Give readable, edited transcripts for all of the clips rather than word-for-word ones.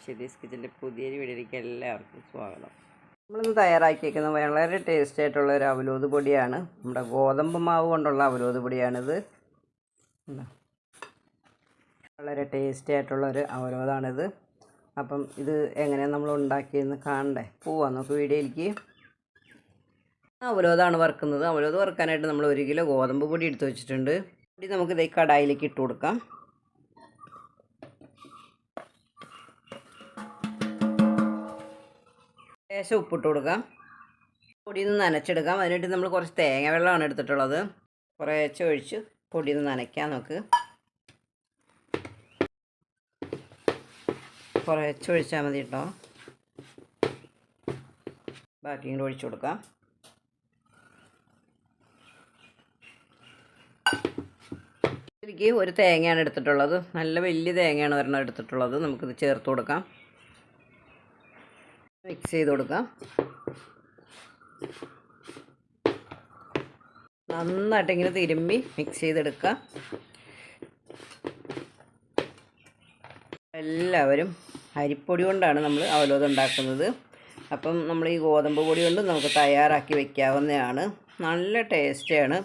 ഷെരീസ് കിച്ചൻ്റെ പുതിയൊരു വീഡിയോയിലേക്ക് എല്ലാവർക്കും സ്വാഗതം. നമ്മളിന്ന് തയ്യാറാക്കിയിരിക്കുന്നത് വളരെ ടേസ്റ്റ് ആയിട്ടുള്ള ഒരു അവലോത് പൊടിയാണ്. നമ്മുടെ ഗോതമ്പ് മാവ് കൊണ്ടുള്ള അവലോത് പൊടിയാണിത്. വളരെ ടേസ്റ്റി ആയിട്ടുള്ളൊരു അവലോതാണിത്. അപ്പം ഇത് എങ്ങനെയാണ് നമ്മൾ ഉണ്ടാക്കിയെന്ന് കാണണ്ടേ? പോവാം നമുക്ക് വീഡിയോയിലേക്ക്. അവലോതാണ് വറുക്കുന്നത്. അവലോത് വറുക്കാനായിട്ട് നമ്മൾ 1 കിലോ ഗോതമ്പ് പൊടി എടുത്ത് വെച്ചിട്ടുണ്ട്. പൊടി നമുക്ക് ഇതേ കടായിലേക്ക് ഇട്ട് കൊടുക്കാം. ലേശം ഉപ്പിട്ട് കൊടുക്കാം. പൊടിയിൽ നിന്ന് നനച്ചെടുക്കാം. അതിനായിട്ട് നമ്മൾ കുറച്ച് തേങ്ങ വെള്ളമാണ് എടുത്തിട്ടുള്ളത്. കുറേശ്ശെ ഒഴിച്ച് പൊടിയിൽ നിന്ന് നനയ്ക്കാം. നമുക്ക് കുറേശ്ശെ ഒഴിച്ചാൽ മതി കേട്ടോ. ബാക്കി ഇങ്ങോട്ട് ഒഴിച്ചു കൊടുക്കാം. ഇതിലേക്ക് ഒരു തേങ്ങയാണ് എടുത്തിട്ടുള്ളത്. നല്ല വലിയ തേങ്ങയാണ് ഒരെണ്ണം എടുത്തിട്ടുള്ളത്. നമുക്കിത് ചേർത്ത് കൊടുക്കാം. മിക്സ് ചെയ്ത് കൊടുക്കാം. നന്നായിട്ട് ഇങ്ങനെ തിരുമ്പി മിക്സ് ചെയ്തെടുക്കുക. എല്ലാവരും അരിപ്പൊടി കൊണ്ടാണ് നമ്മൾ അവലോത് ഉണ്ടാക്കുന്നത്. അപ്പം നമ്മൾ ഈ ഗോതമ്പ് പൊടി കൊണ്ട് നമുക്ക് തയ്യാറാക്കി വയ്ക്കാവുന്നതാണ്. നല്ല ടേസ്റ്റിയാണ്.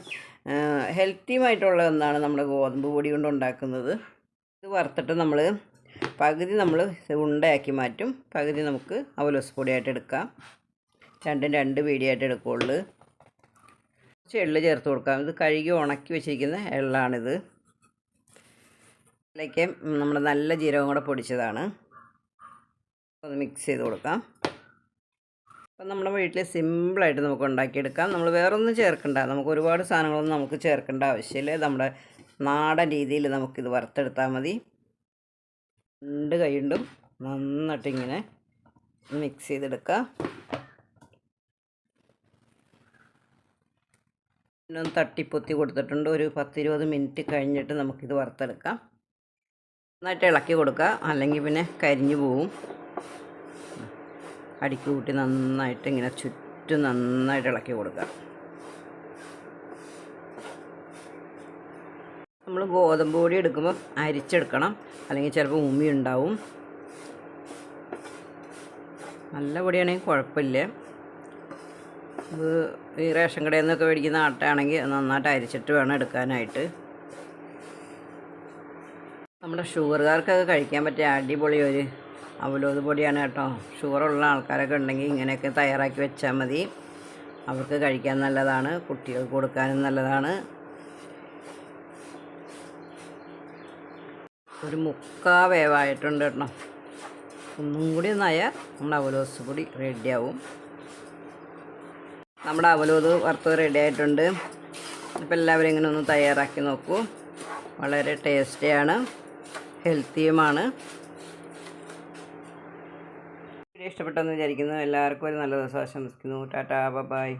ഹെൽത്തിയുമായിട്ടുള്ള ഒന്നാണ് നമ്മുടെ ഗോതമ്പ് പൊടി കൊണ്ട് ഉണ്ടാക്കുന്നത്. ഇത് വറുത്തിട്ട് നമ്മൾ പകുതി നമ്മൾ ഉണ്ടയാക്കി മാറ്റും, പകുതി നമുക്ക് അവലോസ് പൊടിയായിട്ട് എടുക്കാം. രണ്ടും 2 പീടിയായിട്ട് എടുക്കുകയുള്ളൂ. കുറച്ച് എള്ള് ചേർത്ത് കൊടുക്കാം. ഇത് കഴുകി ഉണക്കി വെച്ചിരിക്കുന്ന എള്ളാണിത്. ഇതിലേക്ക് നമ്മുടെ നല്ല ജീരകം കൂടെ പൊടിച്ചതാണ്. ഒന്ന് മിക്സ് ചെയ്ത് കൊടുക്കാം. അപ്പം നമ്മുടെ വീട്ടിൽ സിമ്പിളായിട്ട് നമുക്ക് ഉണ്ടാക്കിയെടുക്കാം. നമ്മൾ വേറൊന്നും ചേർക്കണ്ട. നമുക്ക് ഒരുപാട് സാധനങ്ങളൊന്നും നമുക്ക് ചേർക്കേണ്ട ആവശ്യമില്ല. നമ്മുടെ നാടൻ രീതിയിൽ നമുക്കിത് വറുത്തെടുത്താൽ മതി. 2 കൈകൊണ്ടും നന്നായിട്ട് ഇങ്ങനെ മിക്സ് ചെയ്തെടുക്കുക. പിന്നെ ഒന്ന് തട്ടിപ്പൊത്തി കൊടുത്തിട്ടുണ്ട്. ഒരു 10-20 മിനിറ്റ് കഴിഞ്ഞിട്ട് നമുക്കിത് വറുത്തെടുക്കാം. നന്നായിട്ട് ഇളക്കി കൊടുക്കുക, അല്ലെങ്കിൽ പിന്നെ കരിഞ്ഞു പോവും. അടിക്ക് കൂട്ടി നന്നായിട്ട് ഇങ്ങനെ ചുറ്റും നന്നായിട്ട് ഇളക്കി കൊടുക്കുക. നമ്മൾ ഗോതമ്പ് പൊടി എടുക്കുമ്പോൾ അരിച്ചെടുക്കണം, അല്ലെങ്കിൽ ചിലപ്പോൾ ഉമ്മി ഉണ്ടാവും. നല്ല പൊടിയാണെങ്കിൽ കുഴപ്പമില്ല. ഇത് ഈ റേഷൻ കടയിൽ നിന്നൊക്കെ മേടിക്കുന്ന ആട്ടയാണെങ്കിൽ നന്നായിട്ട് അരിച്ചിട്ട് വേണം എടുക്കാനായിട്ട്. നമ്മുടെ ഷുഗറുകാർക്കൊക്കെ കഴിക്കാൻ പറ്റിയ അടിപൊളി ഒരു അവലോത് പൊടിയാണ് കേട്ടോ. ഷുഗറുള്ള ആൾക്കാരൊക്കെ ഉണ്ടെങ്കിൽ ഇങ്ങനെയൊക്കെ തയ്യാറാക്കി വെച്ചാൽ മതി. അവർക്ക് കഴിക്കാൻ നല്ലതാണ്, കുട്ടികൾക്ക് കൊടുക്കാനും നല്ലതാണ്. ഒരു 3/4 വേവായിട്ടുണ്ട് കേട്ടോ. ഒന്നും കൂടി ഒന്നായാൽ നമ്മുടെ അവലോസ് പൊടി റെഡിയാവും. നമ്മുടെ അവലോത് വറുത്തത് റെഡി ആയിട്ടുണ്ട്. അപ്പോൾ എല്ലാവരും ഇങ്ങനെ ഒന്ന് തയ്യാറാക്കി നോക്കൂ. വളരെ ടേസ്റ്റിയാണ്, ഹെൽത്തിയുമാണ്. വീഡിയോ ഇഷ്ടപ്പെട്ടെന്ന് വിചാരിക്കുന്നു. എല്ലാവർക്കും ഒരു നല്ല ദിവസം ആശംസിക്കുന്നു. ടാറ്റാ, ബൈ.